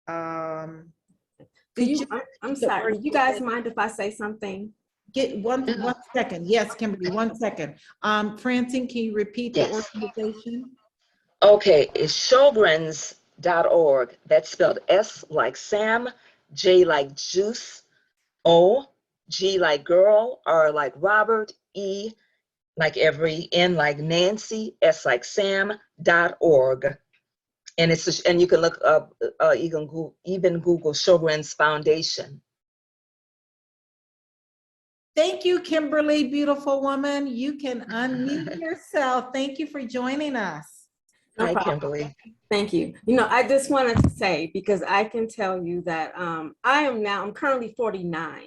I'm sorry. Do you guys mind if I say something? Get one second. Yes, Kimberly, 1 second. Francine, can you repeat the organization? Okay, it's Sjogrens.org. That's spelled S like Sam, J like juice, O, G like girl, R like Robert, E like every, N like Nancy, S like Sam.org. And and you can look up, even Google Sjogren's Foundation. Thank you, Kimberly, beautiful woman. You can unmute yourself. Thank you for joining us. No Hi, problem. Kimberly. Thank you. You know, I just wanted to say, because I can tell you that I'm currently 49.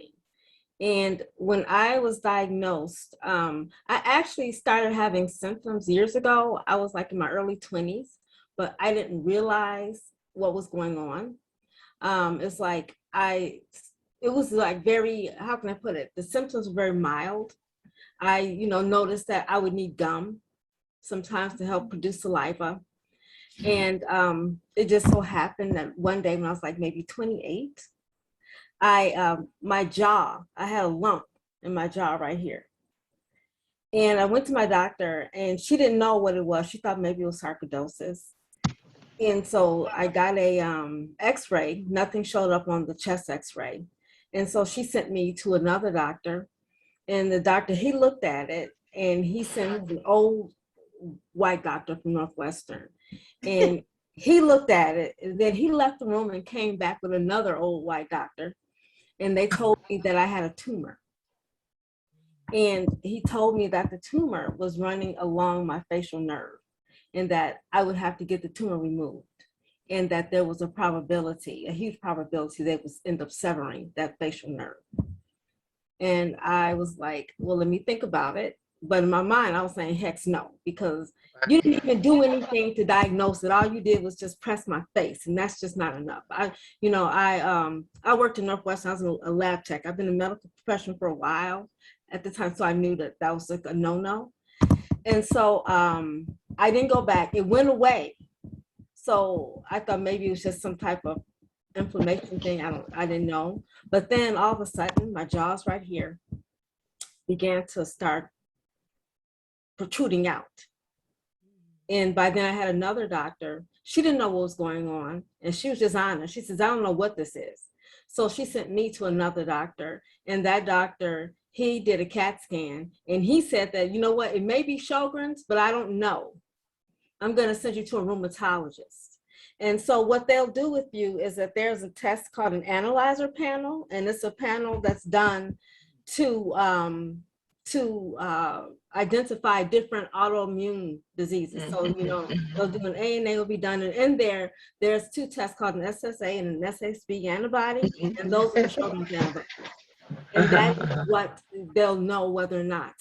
And when I was diagnosed, I actually started having symptoms years ago. I was like in my early 20s, but I didn't realize what was going on. It's like it was like very, how can I put it? The symptoms were very mild. I, noticed that I would need gum sometimes to help produce saliva. And it just so happened that one day when I was like maybe 28, my jaw, I had a lump in my jaw right here. And I went to my doctor and she didn't know what it was. She thought maybe it was sarcoidosis. And so I got a x-ray, nothing showed up on the chest x-ray. And so she sent me to another doctor, and the doctor, he looked at it and he sent an old white doctor from Northwestern. And he looked at it, and then he left the room and came back with another old white doctor. And they told me that I had a tumor. And he told me that the tumor was running along my facial nerve and that I would have to get the tumor removed, and that there was a huge probability they would end up severing that facial nerve. And I was like, well, let me think about it. But in my mind, I was saying, heck no, because you didn't even do anything to diagnose it. All you did was just press my face, and that's just not enough. I worked in Northwestern. I was a lab tech. I've been in the medical profession for a while at the time, so I knew that that was like a no-no. And so I didn't go back. It went away. So I thought maybe it was just some type of inflammation thing. I didn't know. But then all of a sudden, my jaws right here began to start protruding out. And by then I had another doctor. She didn't know what was going on, and she was just honest. She says, I don't know what this is. So she sent me to another doctor, and that doctor, he did a CAT scan, and he said that, you know what, it may be Sjogren's, but I don't know. I'm going to send you to a rheumatologist. And so what they'll do with you is that there's a test called an analyzer panel, and it's a panel that's done to identify different autoimmune diseases. So, you know, they'll do an ANA will be done, and in there, there's 2 tests called an SSA and an SSB antibody, and those are the Sjogren's antibodies. And that's what they'll know whether or not.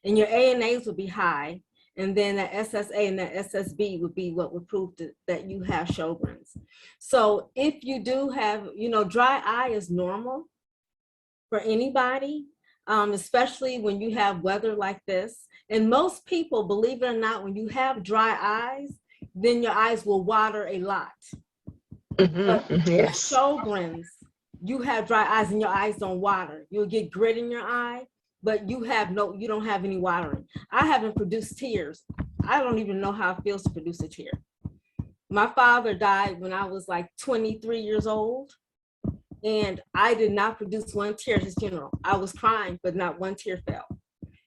And your ANAs will be high, and then that SSA and that SSB would be what would prove that you have Sjogren's. So if you do have, you know, dry eye is normal for anybody, especially when you have weather like this. And most people, believe it or not, when you have dry eyes, then your eyes will water a lot. But Yes. Sjogren's, you have dry eyes and your eyes don't water. You'll get grit in your eye, but you don't have any watering. I haven't produced tears. I don't even know how it feels to produce a tear. My father died when I was like 23 years old, and I did not produce one tear at his funeral. I was crying, but not one tear fell,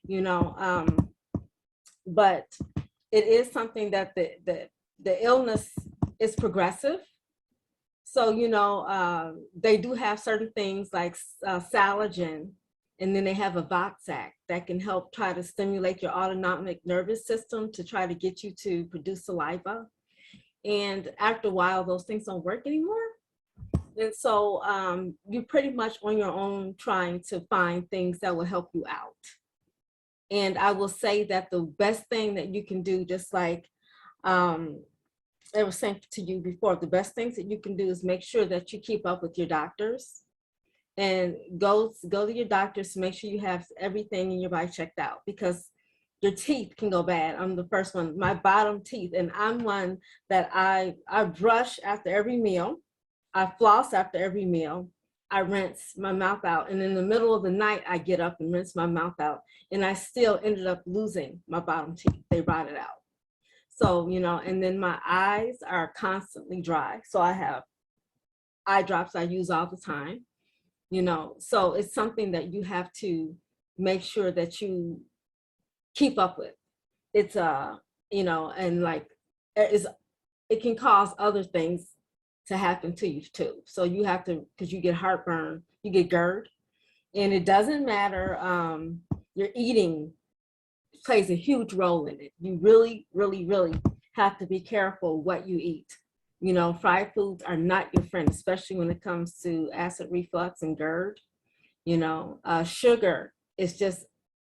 you know. But it is something that the illness is progressive. So, you know, they do have certain things like Salogen, and then they have a Voxac that can help try to stimulate your autonomic nervous system to try to get you to produce saliva. And after a while, those things don't work anymore. And so you're pretty much on your own trying to find things that will help you out. And I will say that the best thing that you can do, just like I was saying to you before, the best things that you can do is make sure that you keep up with your doctors, and go to your doctors to make sure you have everything in your body checked out, because your teeth can go bad. I'm the first one, my bottom teeth, and I'm one that I brush after every meal, I floss after every meal, I rinse my mouth out, and in the middle of the night, I get up and rinse my mouth out, and I still ended up losing my bottom teeth. They rotted out. So, you know, and then my eyes are constantly dry. So I have eye drops I use all the time, you know. So it's something that you have to make sure that you keep up with. It's, you know, and like, it can cause other things to happen to you too. So you have to, because you get heartburn, you get GERD, and it doesn't matter, your eating plays a huge role in it. You really, really, really have to be careful what you eat. You know, fried foods are not your friend, especially when it comes to acid reflux and GERD. You know, sugar is just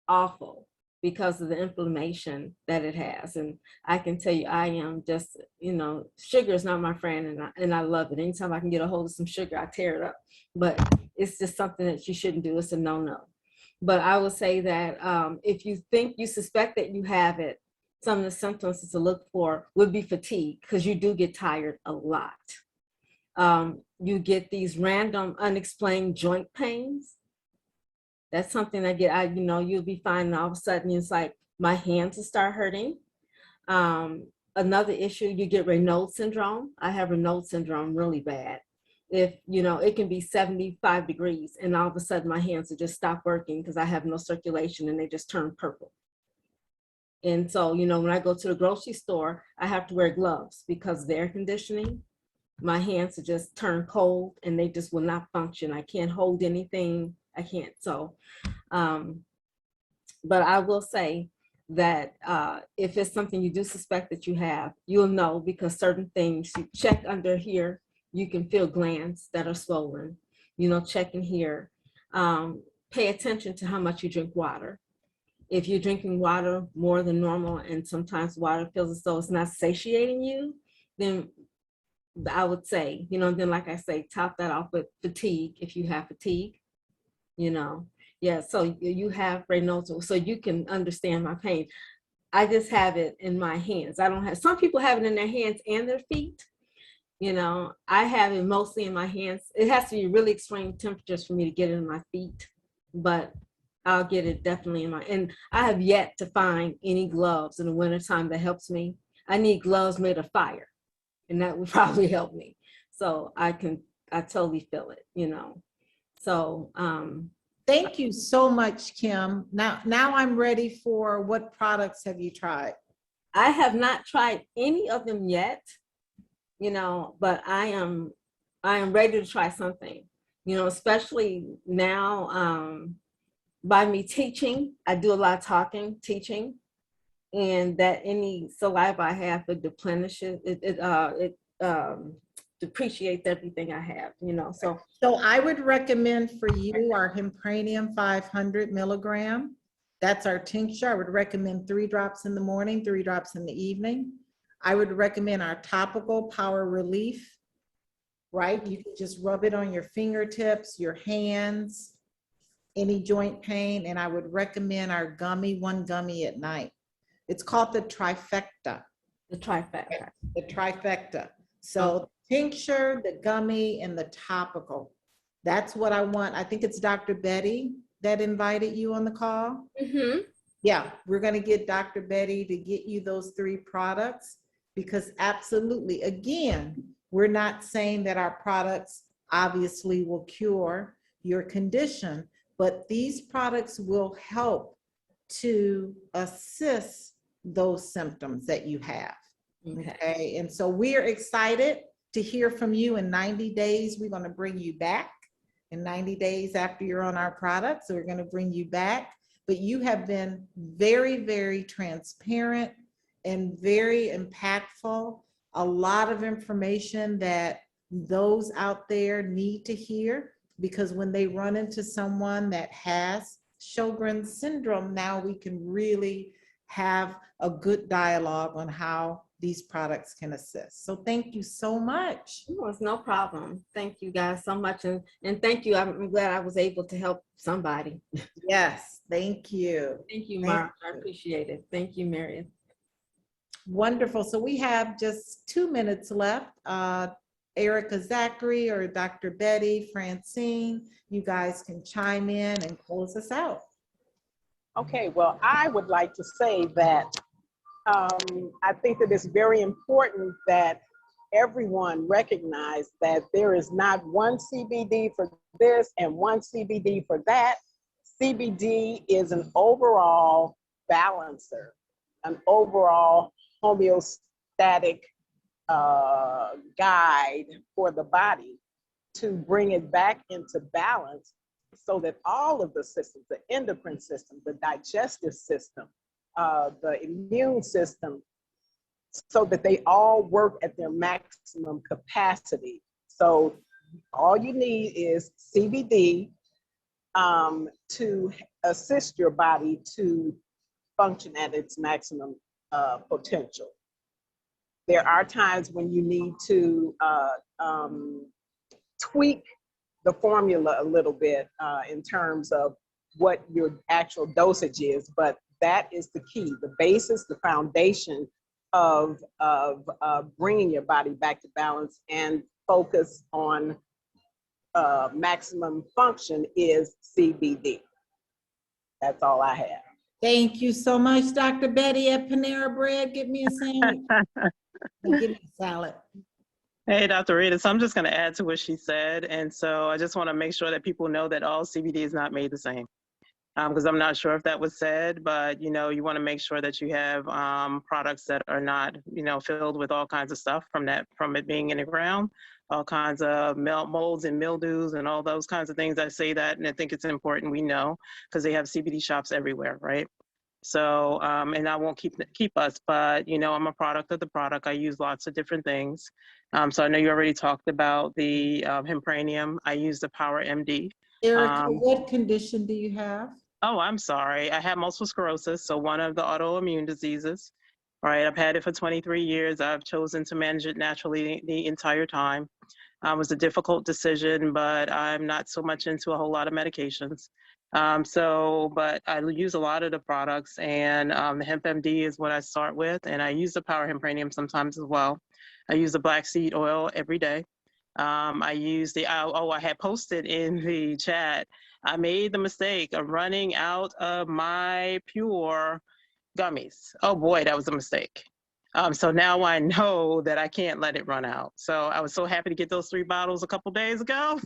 awful because of the inflammation that it has. And I can tell you, I am just, you know, sugar is not my friend, and I love it. Anytime I can get a hold of some sugar, I tear it up. But it's just something that you shouldn't do. It's a no-no. But I will say that if you suspect that you have it, some of the symptoms to look for would be fatigue, because you do get tired a lot. You get these random unexplained joint pains. That's something I get, you know, you'll be finding all of a sudden it's like my hands will start hurting. Another issue, you get Raynaud's syndrome. I have Raynaud's syndrome really bad. If, you know, it can be 75 degrees and all of a sudden my hands will just stop working because I have no circulation and they just turn purple. And so, you know, when I go to the grocery store, I have to wear gloves because of the air conditioning. My hands will just turn cold and they just will not function. I can't hold anything. I can't. So, but I will say that if it's something you do suspect that you have, you'll know, because certain things, you check under here, you can feel glands that are swollen, you know, check in here. Pay attention to how much you drink water. If you're drinking water more than normal and sometimes water feels as though it's not satiating you, then I would say, you know, then like I say, top that off with fatigue if you have fatigue, you know. Yeah, so you have Raynaud's, so you can understand my pain. I just have it in my hands. I don't have, some people have it in their hands and their feet. You know, I have it mostly in my hands. It has to be really extreme temperatures for me to get it in my feet, but I'll get it definitely in my, and I have yet to find any gloves in the wintertime that helps me. I need gloves made of fire and that would probably help me. So I totally feel it, So, Thank you so much, Kim. Now I'm ready for what products have you tried? I have not tried any of them yet, but I am ready to try something, especially now, by me teaching. I do a lot of talking, teaching, and that any saliva I have, it replenishes, it depreciates everything I have, So I would recommend for you our Hempranium 500 milligram. That's our tincture. I would recommend 3 drops in the morning, 3 drops in the evening. I would recommend our topical Power Relief, right? You can just rub it on your fingertips, your hands, any joint pain. And I would recommend our gummy, 1 gummy at night. It's called the trifecta. The trifecta. The trifecta. So tincture, the gummy, and the topical. That's what I want. I think it's Dr. Betty that invited you on the call. Mm-hmm. Yeah, we're going to get Dr. Betty to get you those 3 products because absolutely, again, we're not saying that our products obviously will cure your condition, but these products will help to assist those symptoms that you have. Okay. And so we're excited to hear from you in 90 days. We're going to bring you back in 90 days after you're on our product. So we're going to bring you back, but you have been very, very transparent and very impactful. A lot of information that those out there need to hear, because when they run into someone that has Sjogren's syndrome, now we can really have a good dialogue on how these products can assist. So thank you so much. Oh, it's no problem. Thank you guys so much. And thank you. I'm glad I was able to help somebody. Yes, thank you. Thank you, Mark. I appreciate it. Thank you, Marion. Wonderful. So we have just 2 minutes left. Erica Zachary or Dr. Betty, Francine, you guys can chime in and close us out. Okay, well, I would like to say that I think that it's very important that everyone recognize that there is not one CBD for this and one CBD for that. CBD is an overall balancer, an overall homeostatic guide for the body to bring it back into balance so that all of the systems, the endocrine system, the digestive system, the immune system, so that they all work at their maximum capacity. So all you need is CBD to assist your body to function at its maximum potential. There are times when you need to tweak the formula a little bit in terms of what your actual dosage is, but that is the key, the basis, the foundation of bringing your body back to balance and focus on maximum function is CBD. That's all I have. Thank you so much, Dr. Betty at Panera Bread. Give me a sandwich. And give me a salad. Hey, Dr. Rita, so I'm just going to add to what she said. And so I just want to make sure that people know that all CBD is not made the same. Because I'm not sure if that was said, but, you want to make sure that you have products that are not, filled with all kinds of stuff from it being in the ground, all kinds of molds and mildews and all those kinds of things. I say that, and I think it's important we know, because they have CBD shops everywhere, right? So, and I won't keep us, but, I'm a product of the product. I use lots of different things. So I know you already talked about the Hempranium. I use the Power MD. Erica, what condition do you have? Oh, I'm sorry. I have multiple sclerosis, so one of the autoimmune diseases. All right, I've had it for 23 years. I've chosen to manage it naturally the entire time. It was a difficult decision, but I'm not so much into a whole lot of medications. But I use a lot of the products, and the Hemp MD is what I start with, and I use the Power Hempranium sometimes as well. I use the black seed oil every day. I use I had posted in the chat, I made the mistake of running out of my pure gummies. Oh boy, that was a mistake. So now I know that I can't let it run out. So I was so happy to get those 3 bottles a couple days ago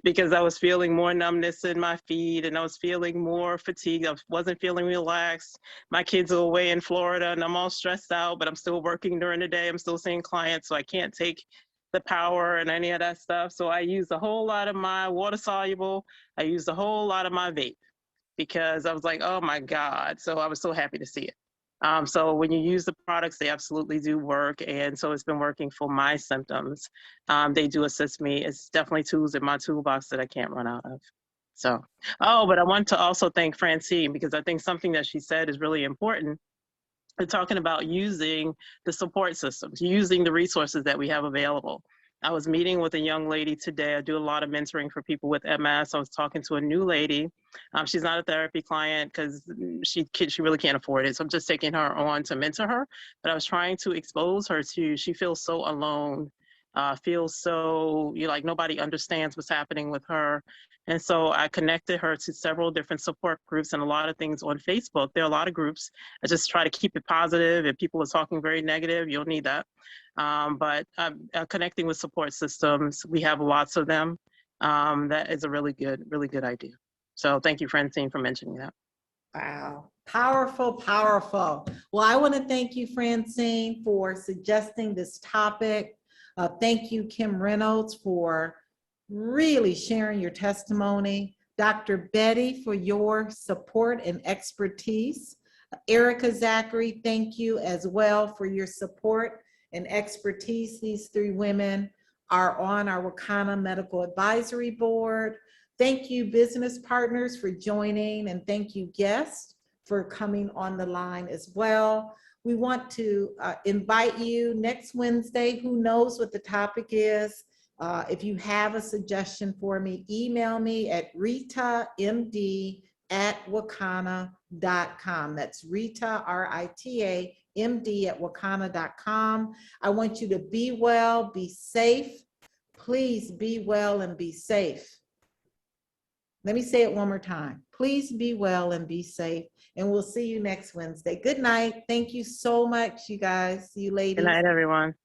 because I was feeling more numbness in my feet and I was feeling more fatigue. I wasn't feeling relaxed. My kids are away in Florida and I'm all stressed out, but I'm still working during the day. I'm still seeing clients, so I can't take the power and any of that stuff. So I used a whole lot of my water soluble. I used a whole lot of my vape because I was like, oh my God. So I was so happy to see it. So when you use the products, they absolutely do work. And so it's been working for my symptoms. They do assist me. It's definitely tools in my toolbox that I can't run out of. So, oh, but I want to also thank Francine because I think something that she said is really important. We're talking about using the support systems, using the resources that we have available. I was meeting with a young lady today. I do a lot of mentoring for people with MS. I was talking to a new lady. She's not a therapy client because she really can't afford it. So I'm just taking her on to mentor her. But I was trying to expose her to, she feels so alone, feels so, like nobody understands what's happening with her. And so I connected her to several different support groups and a lot of things on Facebook. There are a lot of groups. I just try to keep it positive. If people are talking very negative, you'll need that. But connecting with support systems, we have lots of them. That is a really good idea. So thank you, Francine, for mentioning that. Wow, powerful, powerful. Well, I want to thank you, Francine, for suggesting this topic. Thank you, Kim Reynolds, for really sharing your testimony. Dr. Betty, for your support and expertise. Erica Zachary, thank you as well for your support and expertise. These 3 women are on our Wakana Medical Advisory Board. Thank you, business partners, for joining, and thank you, guests, for coming on the line as well. We want to invite you next Wednesday. Who knows what the topic is? If you have a suggestion for me, email me at ritamd@wakana.com. That's Rita, R-I-T-A, md@wakana.com. I want you to be well, be safe. Please be well and be safe. Let me say it one more time. Please be well and be safe. And we'll see you next Wednesday. Good night. Thank you so much, you guys. See you ladies. Good night, everyone.